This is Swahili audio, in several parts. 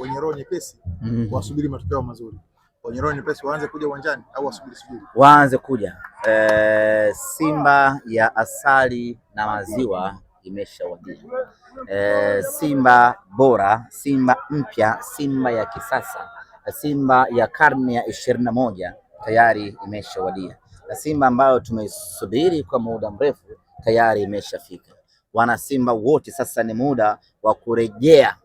wenye roho nyepesi wasubiri matokeo mazuri. Wenye roho nyepesi waanze kuja uwanjani au wasubiri? Waanze kuja. Simba ya asali na maziwa imeshawadia. Simba bora, Simba mpya, Simba ya kisasa, Simba ya karne ya 21 tayari imeshawadia, na Simba ambayo tumeisubiri kwa muda mrefu tayari imeshafika. Wana Simba wote sasa ni muda wa kurejea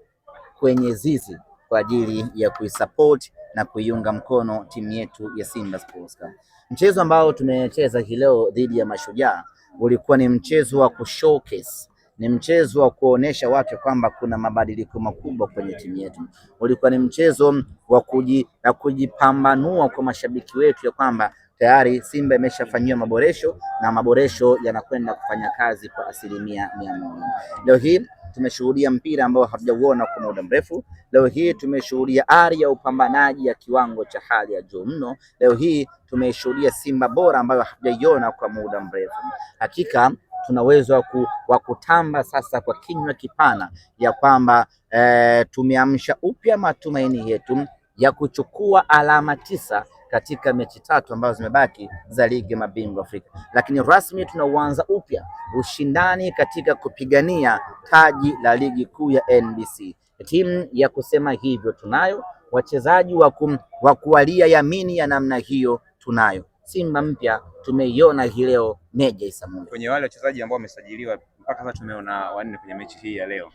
kwenye zizi kwa ajili ya kuisupport na kuiunga mkono timu yetu ya Simba Sports Club. Mchezo ambao tumecheza hii leo dhidi ya Mashujaa ulikuwa ni mchezo wa kushowcase, ni mchezo wa kuonesha watu kwamba kuna mabadiliko makubwa kwenye timu yetu. Ulikuwa ni mchezo wa kujipambanua kwa mashabiki wetu ya kwamba tayari Simba imeshafanyiwa maboresho na maboresho yanakwenda kufanya kazi kwa 100%. Leo hii tumeshuhudia mpira ambao hatujauona kwa muda mrefu. Leo hii tumeshuhudia ari ya upambanaji ya kiwango cha hali ya juu mno. Leo hii tumeshuhudia Simba bora ambayo hatujaiona kwa muda mrefu. Hakika tuna uwezo wa kutamba sasa kwa kinywa kipana ya kwamba tumeamsha upya matumaini yetu ya kuchukua alama 9 katika mechi 3 ambazo zimebaki za ligi ya mabingwa Afrika, lakini rasmi tunauanza upya ushindani katika kupigania taji la ligi kuu ya NBC. Timu ya kusema hivyo tunayo, wachezaji wa kuwalia yamini ya namna hiyo tunayo. Simba mpya tumeiona hii leo Meja Isamuhyo. Kwenye wale wachezaji ambao wamesajiliwa mpaka sasa tumeona 4 kwenye mechi hii ya leo,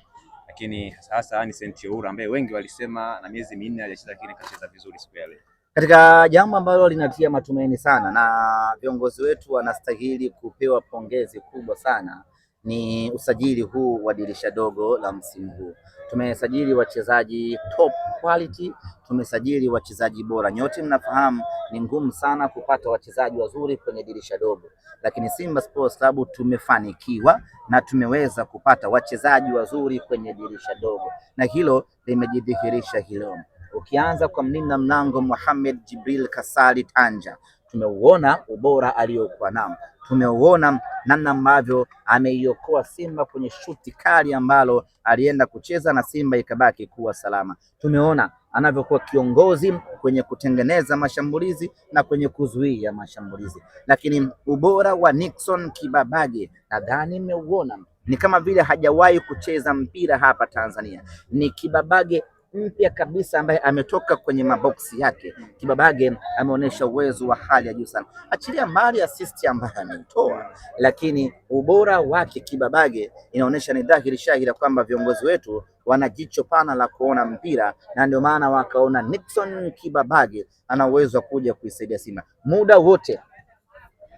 lakini sasa Anicet Oura ambaye wengi walisema na miezi 4 hajacheza, lakini kacheza vizuri siku ya leo. Katika jambo ambalo linatia matumaini sana na viongozi wetu wanastahili kupewa pongezi kubwa sana ni usajili huu wa dirisha dogo la msimu huu. Tumesajili wachezaji top quality, tumesajili wachezaji bora. Nyote mnafahamu ni ngumu sana kupata wachezaji wazuri kwenye dirisha dogo, lakini Simba Sports Club tumefanikiwa na tumeweza kupata wachezaji wazuri kwenye dirisha dogo, na hilo limejidhihirisha hilo. Ukianza kwa mlinda mlango Mohamed Jibril Kasali Tanja, tumeuona ubora aliyokuwa nao, tumeuona namna ambavyo ameiokoa Simba kwenye shuti kali ambalo alienda kucheza na Simba ikabaki kuwa salama. Tumeona anavyokuwa kiongozi kwenye kutengeneza mashambulizi na kwenye kuzuia mashambulizi, lakini ubora wa Nixon Kibabage nadhani mmeuona, ni kama vile hajawahi kucheza mpira hapa Tanzania. Ni Kibabage mpya kabisa ambaye ametoka kwenye maboksi yake. Kibabage ameonyesha uwezo wa hali ya juu sana, achilia mbali assist ambayo ameitoa, lakini ubora wake Kibabage inaonyesha ni dhahiri shahiri kwamba viongozi wetu wana jicho pana la kuona mpira, na ndio maana wakaona Nixon Kibabage ana uwezo wa kuja kuisaidia Simba. Muda wote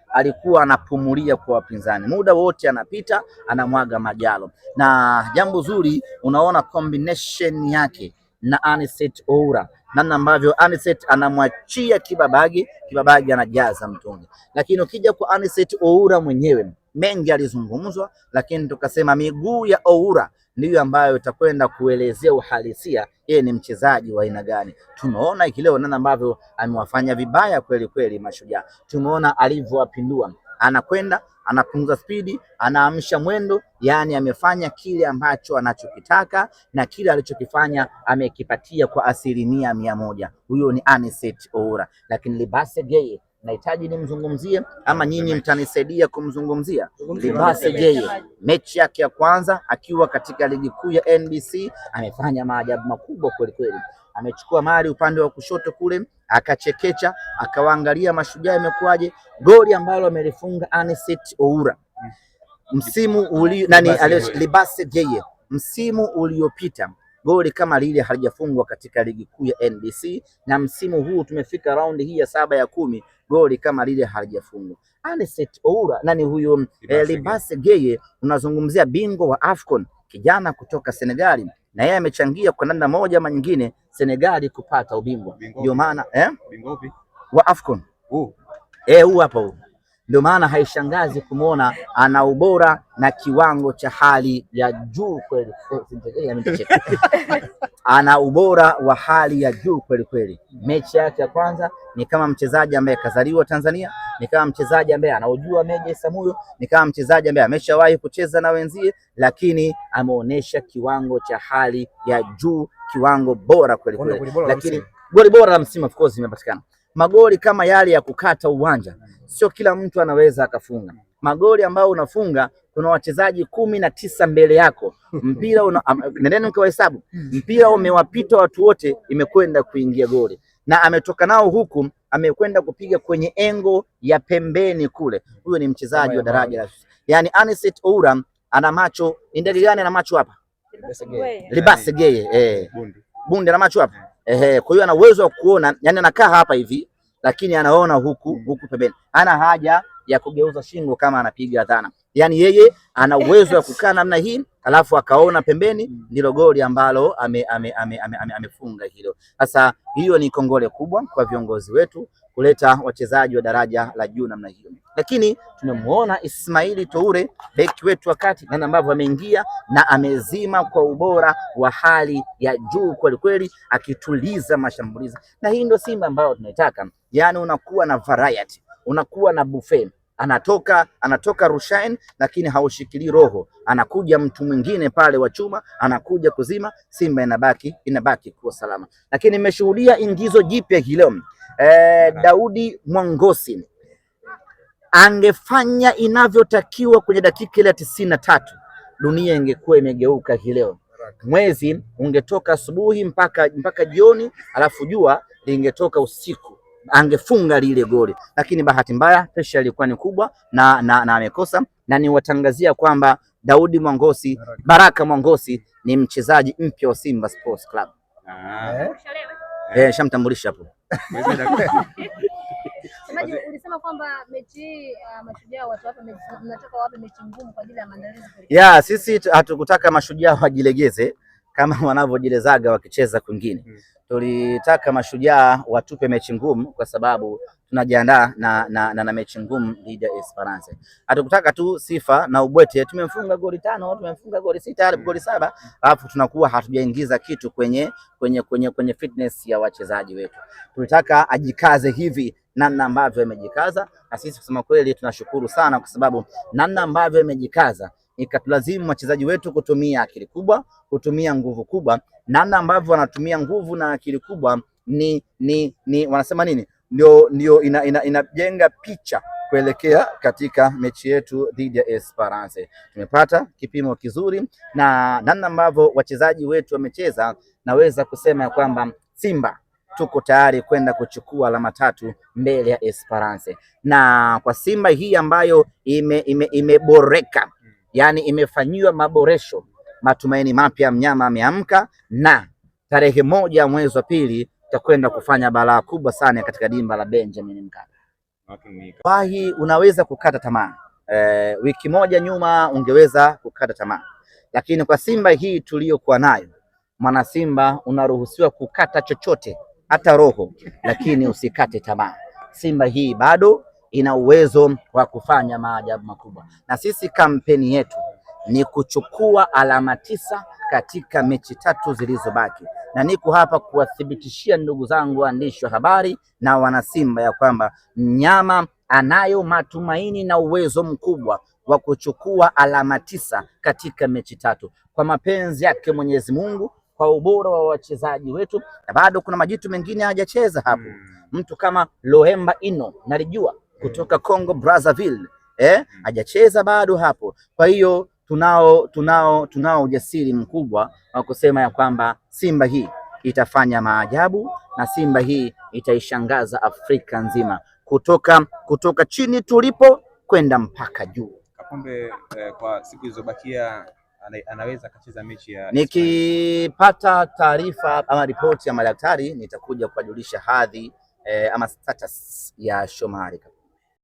alikuwa anapumulia kwa wapinzani, muda wote anapita anamwaga majalo, na jambo zuri unaona combination yake na Anicet Oura, namna ambavyo Anicet anamwachia Kibabage, Kibabage anajaza mtungi. Lakini ukija kwa Anicet Oura mwenyewe, mengi alizungumzwa, lakini tukasema miguu ya Oura ndiyo ambayo itakwenda kuelezea uhalisia yeye ni mchezaji wa aina gani. Tumeona leo namna ambavyo amewafanya vibaya kweli kweli Mashujaa. Tumeona alivyowapindua, anakwenda anapunguza spidi, anaamsha mwendo, yani amefanya kile ambacho anachokitaka, na kile alichokifanya amekipatia kwa 100%. Huyo ni Anicet Oura. Lakini Libase Geye nahitaji nimzungumzie ama nyinyi mtanisaidia kumzungumzia? Libase Geye mechi yake ya kwanza akiwa katika ligi kuu ya NBC amefanya maajabu makubwa kweli kweli. Amechukua mali upande wa kushoto kule, akachekecha, akawaangalia Mashujaa imekuwaje. Goli ambalo amelifunga Anicet Oura msimu Libase Geye msimu uliopita, goli kama lile halijafungwa katika ligi kuu ya NBC, na msimu huu tumefika raundi hii ya 7 ya 10, goli kama lile halijafungwa. Anicet Oura nani huyo? Libase Geye, unazungumzia bingwa wa AFCON, kijana kutoka Senegali, na yeye amechangia kwa namna moja ama nyingine Senegali kupata ubingwa. Ndio maana bingwa wa AFCON huu hapa huu Ndio maana haishangazi kumwona ana ubora na kiwango cha hali ya juu kweli. Ana ubora wa hali ya juu kweli kweli. Mechi yake ya kwanza ni kama mchezaji ambaye kazaliwa Tanzania, ni kama mchezaji ambaye anaujua Meja Isamuhyo, ni kama mchezaji ambaye ameshawahi kucheza na wenzie, lakini ameonyesha kiwango cha hali ya juu, kiwango bora kweli kweli. Lakini goli bora la msimu of course imepatikana. Magoli kama yale ya kukata uwanja sio kila mtu anaweza akafunga. Magoli ambayo unafunga, kuna wachezaji 19 mbele yako, mpira nendeni mkawahesabu, mpira umewapita watu wote, imekwenda kuingia goli, na ametoka nao huku amekwenda kupiga kwenye engo ya pembeni kule. Huyo ni mchezaji wa daraja la, yani Anicet Oura ana macho ndege gani? Ana macho hapa Libase Geye Bunde ana macho hapa kwa hiyo ana uwezo wa kuona, yani anakaa hapa hivi lakini anaona huku pembeni. Ana haja ya kugeuza shingo kama anapiga dhana. Yani yeye ana uwezo wa kukaa namna hii alafu akaona pembeni, ndilo goli ambalo amefunga hilo. Sasa hiyo ni kongole kubwa kwa viongozi wetu kuleta wachezaji wa daraja la juu namna hiyo. Lakini tumemuona Ismail Toure beki wetu wakati na ambavyo ameingia na amezima kwa ubora wa hali ya juu kweli kweli, akituliza mashambulizi. Na hii ndio Simba ambayo tunaitaka. Yani unakuwa na variety, unakuwa na buffet. Anatoka Rushain lakini haushikili roho, anakuja mtu mwingine pale wa chuma anakuja kuzima, Simba inabaki kuwa salama. Lakini nimeshuhudia ingizo jipya hilo. Daudi Mwangosi angefanya inavyotakiwa kwenye dakika ile 93, dunia ingekuwa imegeuka leo. Mwezi ungetoka asubuhi mpaka jioni, alafu jua lingetoka usiku, angefunga lile goli. Lakini bahati mbaya pressure ilikuwa ni kubwa na amekosa. Na niwatangazia kwamba Daudi Mwangosi, Baraka Mwangosi ni mchezaji mpya wa Simba Sports Club. Shamtambulisha hapo. Semaji, ulisema kwamba mechi Mashujaa watu hapa mnataka wape mechi ngumu kwa ajili ya maandalizi. Sisi hatukutaka Mashujaa wajilegeze kama wanavyojilezaga wakicheza kwingine. Tulitaka Mashujaa watupe mechi ngumu kwa sababu tunajiandaa na mechi ngumu dhidi ya Esperance. Hatukutaka tu sifa na ubwete, tumemfunga goli 5, tumemfunga goli 6, goli 7, alafu tunakuwa hatujaingiza kitu kwenye fitness ya wachezaji wetu. Tulitaka ajikaze hivi namna ambavyo amejikaza, na sisi kusema kweli tunashukuru sana kwa sababu namna ambavyo amejikaza ikatulazimu wachezaji wetu kutumia akili kubwa, kutumia nguvu kubwa. Namna ambavyo wanatumia nguvu na akili kubwa ni wanasema nini? Ndio inajenga picha kuelekea katika mechi yetu dhidi ya Esperance. Tumepata kipimo kizuri na namna ambavyo wachezaji wetu wamecheza, naweza kusema kwamba Simba tuko tayari kwenda kuchukua alama 3 mbele ya Esperance. Na kwa Simba hii ambayo imeboreka, yani imefanyiwa maboresho, matumaini mapya, mnyama ameamka, na tarehe 1 mwezi wa pili tutakwenda kufanya balaa kubwa sana katika dimba la Benjamin Mkapa. Wahi unaweza kukata tamaa. Wiki moja nyuma ungeweza kukata tamaa, lakini kwa Simba hii tuliyokuwa nayo, mwana Simba unaruhusiwa kukata chochote, hata roho, lakini usikate tamaa. Simba hii bado ina uwezo wa kufanya maajabu makubwa, na sisi kampeni yetu ni kuchukua alama 9 katika mechi 3 zilizobaki, na niko hapa kuwathibitishia ndugu zangu waandishi wa habari na wana Simba ya kwamba mnyama anayo matumaini na uwezo mkubwa wa kuchukua alama 9 katika mechi 3 kwa mapenzi yake Mwenyezi Mungu, kwa ubora wa wachezaji wetu, na bado kuna majitu mengine hajacheza hapo. Mtu kama Lohemba Ino nalijua kutoka Congo Brazzaville hajacheza bado hapo. Kwa hiyo tunao ujasiri mkubwa wa kusema ya kwamba Simba hii itafanya maajabu na Simba hii itaishangaza Afrika nzima, kutoka chini tulipo kwenda mpaka juu. Kapombe kwa siku zilizobakia anaweza akacheza mechi ya nikipata taarifa ama ripoti ya madaktari nitakuja kujulisha hadhi ama status ya Shomari.